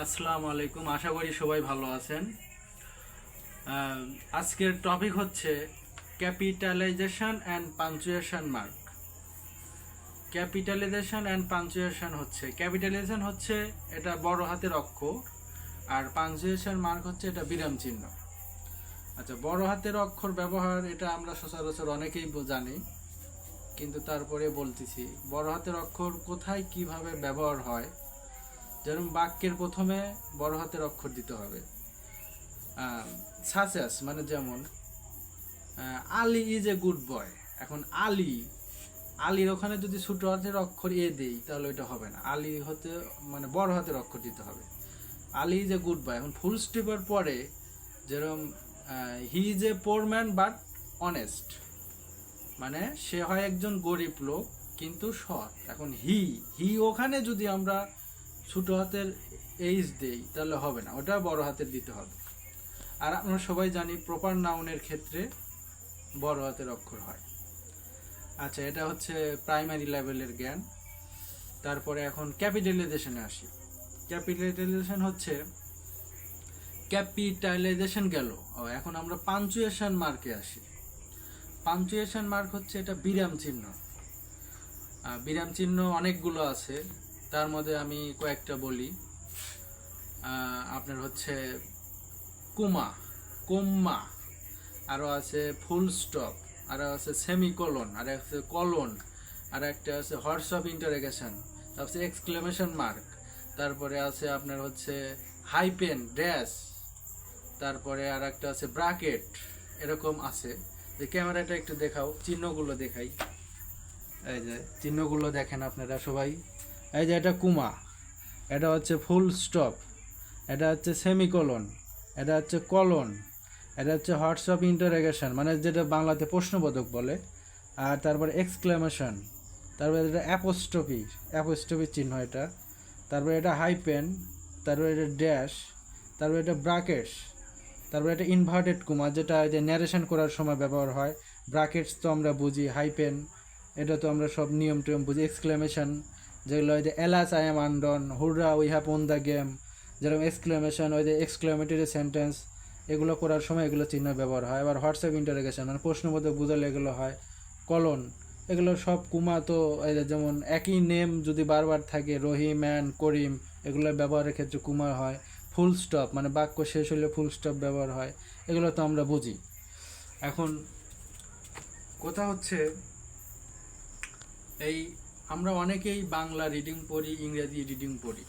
আসসালামু আলাইকুম, আশা করি সবাই ভালো আছেন। আজকের টপিক হচ্ছে capitalisation and punctuation mark. Capitalisation and punctuation হচ্ছে, ক্যাপিটালাইজেশন হচ্ছে এটা বড় হাতের অক্ষর, আর পাঞ্চুয়েশন মার্ক হচ্ছে এটা বিরাম চিহ্ন। আচ্ছা, বড় হাতের অক্ষর ব্যবহার এটা আমরা সচরাচর অনেকেই জানি, কিন্তু তারপরে বলতেছি বড় হাতের অক্ষর কোথায় কিভাবে ব্যবহার হয়। যেরকম বাক্যের প্রথমে বড় হাতের অক্ষর দিতে হবে, সাচেস মানে যেমন Ali is a good boy. এখন আলীর ওখানে যদি ছোট হাতের অক্ষর এ দেই তাহলে এটা হবে না, আলী হতে মানে বড় হাতের অক্ষর দিতে হবে। Ali is a good boy. এখন ফুল স্টপের পরে যেরকম he is a poor man but honest, মানে সে হয় একজন গরিব লোক কিন্তু সৎ। এখন হি ওখানে যদি আমরা ছোট হাতের এইচ দেই তাহলে হবে না, ওটা বড় হাতের দিতে হবে। আর আমরা সবাই জানি প্রপার নাউনের ক্ষেত্রে বড় হাতের অক্ষর হয়। আচ্ছা, এটা হচ্ছে প্রাইমারি লেভেলের জ্ঞান। তারপরে এখন ক্যাপিটালাইজেশনে আসি। ক্যাপিটালাইজেশন হচ্ছে ক্যাপিটালাইজেশন গেল। এখন আমরা পাঞ্চুয়েশন মার্কে আসি। পাঞ্চুয়েশন মার্ক হচ্ছে এটা বিরাম চিহ্ন। বিরাম চিহ্ন অনেকগুলো আছে, তার মধ্যে আমি কয়েকটা বলি। আপনার হচ্ছে কুমা, কোম্মা, আরও আছে ফুল স্টপ, আরও আছে সেমিকোলন, আর আছে কলন, আর একটা আছে হর্স অফ ইন্টারোগেশন, তারপরে এক্সক্লেমেশন মার্ক, তারপরে আছে আপনার হচ্ছে হাইপেন, ড্যাশ, তারপরে আর একটা আছে ব্রাকেট। এরকম আছে। যে ক্যামেরাটা একটু দেখাও, চিহ্নগুলো দেখাই। এই যে চিহ্নগুলো দেখেন আপনারা সবাই। এই যে এটা কুমা, এটা হচ্ছে ফুল স্টপ, এটা হচ্ছে সেমিকোলন, এটা হচ্ছে কলন, এটা হচ্ছে হর্স অফ ইন্টারোগেশন মানে যেটা বাংলাতে প্রশ্নবোধক বলে, আর তারপরে এক্সক্লেমেশন, তারপরে এটা অ্যাপোস্ট্রফি চিহ্ন এটা, তারপরে এটা হাইপেন, তারপরে এটা ড্যাশ, তারপরে এটা ব্রাকেটস, তারপরে এটা ইনভার্টেড কুমা যেটা যে ন্যারেশন করার সময় ব্যবহার হয়। ব্রাকেটস তো আমরা বুঝি, হাইপেন এটা তো আমরা সব নিয়ম টিয়ম বুঝি। এক্সক্লেমেশন যেগুলো হয় যে alas I am undone, hurrah we have won the game, যেরকম এক্সক্লেমেশন ওই যে এক্সক্লেমেটরি সেন্টেন্স, এগুলো করার সময় এগুলো চিহ্ন ব্যবহার হয়। আবার হোয়াটসঅ্যাপ ইন্টারোগেশন মানে প্রশ্নবোধক বুঝালে এগুলো হয়। কলন, এগুলো সব কুমা তো যেমন একই নেম যদি বারবার থাকে, রহিম অ্যান্ড করিম, এগুলো ব্যবহারের ক্ষেত্রে কুমা হয়। ফুল স্টপ মানে বাক্য শেষ হলে ফুল স্টপ ব্যবহার হয়, এগুলো তো আমরা বুঝি। এখন কথা হচ্ছে এই আমরা অনেকেই বাংলা রিডিং পড়ি, ইংরেজি রিডিং পড়ি,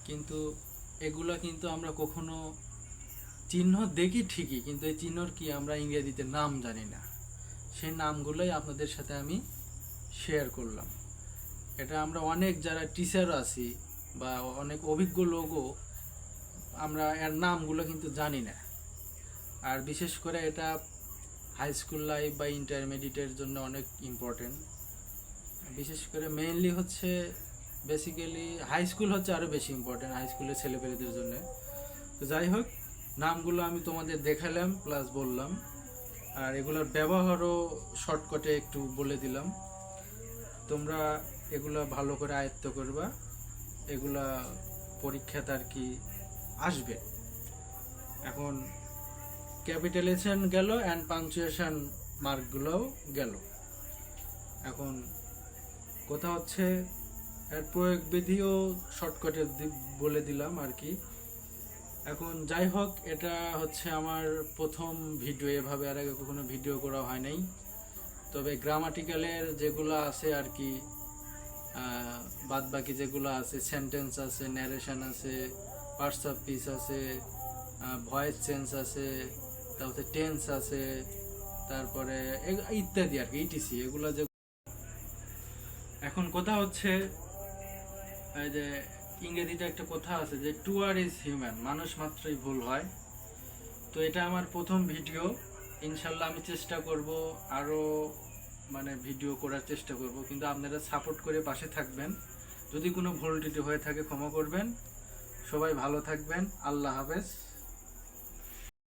কিন্তু এগুলো কিন্তু আমরা কখনো চিহ্ন দেখি ঠিকই, কিন্তু এই চিহ্নর কি আমরা ইংরেজিতে নাম জানি না। সেই নামগুলোই আপনাদের সাথে আমি শেয়ার করলাম। এটা আমরা অনেক যারা টিচার আছি বা অনেক অভিজ্ঞ লোকও আমরা এর নামগুলো কিন্তু জানি না। আর বিশেষ করে এটা হাই স্কুল লাইফ বা ইন্টারমিডিয়েটের জন্য অনেক ইম্পর্টেন্ট। বিশেষ করে মেইনলি হচ্ছে বেসিক্যালি হাই স্কুল হচ্ছে আরও বেশি ইম্পর্টেন্ট হাই স্কুলের ছেলেপেলেদের জন্য। তো যাই হোক, নামগুলো আমি তোমাদের দেখালাম প্লাস বললাম, আর এগুলোর ব্যবহারও শর্টকাটে একটু বলে দিলাম। তোমরা এগুলো ভালো করে আয়ত্ত করবা, এগুলা পরীক্ষাতে আর কি আসবে। এখন ক্যাপিটালাইজেশন গেল অ্যান্ড পাঞ্চুয়েশন মার্কগুলোও গেল। এখন কথা হচ্ছে এর প্রয়োগ বিধিও শর্টকাটে বলে দিলাম আর কি। এখন যাই হোক, এটা হচ্ছে আমার প্রথম ভিডিও, এভাবে আর আগে কখনো ভিডিও করা হয় নাই। তবে গ্রামাটিক্যালের যেগুলো আছে আর কি, বাদ বাকি যেগুলো আছে, সেন্টেন্স আছে, ন্যারেশন আছে, পার্টস অফ পিস আছে, ভয়েস চেঞ্জ আছে, তারপরে টেন্স আছে, তারপরে ইত্যাদি আর কি, ইটিসি এগুলো যে। এখন কথা হচ্ছে এই যে ইংরেজিতে একটা কথা আছে যে টুয়ার ইজ হিউম্যান, মানুষ মাত্রই ভুল হয়। তো এটা আমার প্রথম ভিডিও, ইনশাল্লাহ আমি চেষ্টা করব আরও মানে ভিডিও করার চেষ্টা করব, কিন্তু আপনারা সাপোর্ট করে পাশে থাকবেন। যদি কোনো ভুল ত্রুটি হয়ে থাকে ক্ষমা করবেন। সবাই ভালো থাকবেন, আল্লাহ হাফেজ।